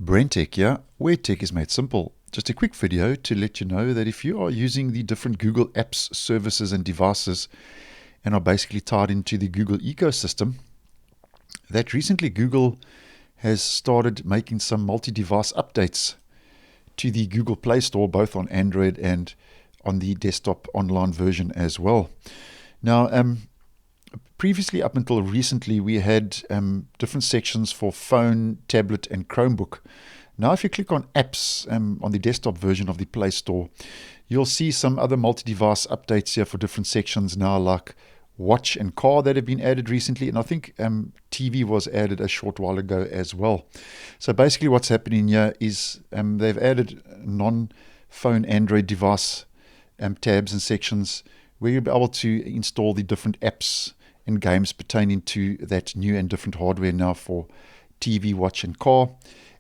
BrenTech here, where tech is made simple. Just a quick video to let you know that if you are using the different Google apps, services and devices and are basically tied into the Google ecosystem, that recently Google has started making some multi-device updates to the Google Play Store, both on Android and on the desktop online version as well. Now, previously, up until recently, we had different sections for phone, tablet, and Chromebook. Now, if you click on apps on the desktop version of the Play Store, you'll see some other multi-device updates here for different sections now, like watch and car that have been added recently. And I think TV was added a short while ago as well. So basically what's happening here is they've added non-phone Android device tabs and sections where you'll be able to install the different apps and games pertaining to that new and different hardware now for TV, watch and car.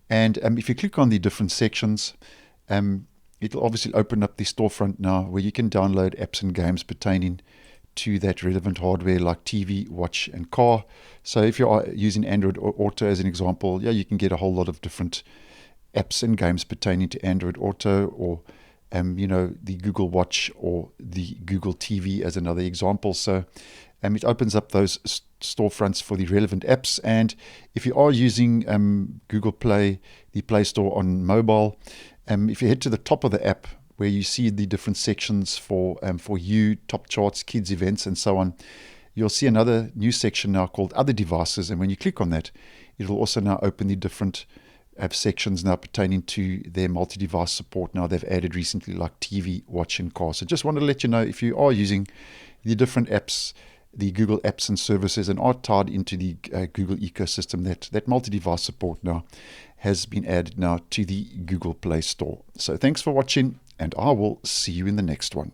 And if you click on the different sections, it'll obviously open up the storefront now where you can download apps and games pertaining to that relevant hardware like TV, watch and car. So if you are using Android Auto as an example, yeah, you can get a whole lot of different apps and games pertaining to Android Auto, or the Google Watch or the Google TV as another example. So it opens up those storefronts for the relevant apps. And if you are using Google Play, the Play Store on mobile, if you head to the top of the app where you see the different sections for you, top charts, kids, events, and so on, you'll see another new section now called Other Devices. And when you click on that, it will also now open the different sections now pertaining to their multi-device support now they've added recently, like TV, watch and car. So just want to let you know, if you are using the different apps, the Google apps and services, and are tied into the Google ecosystem, that multi-device support now has been added now to the Google Play Store. So thanks for watching, and I will see you in the next one.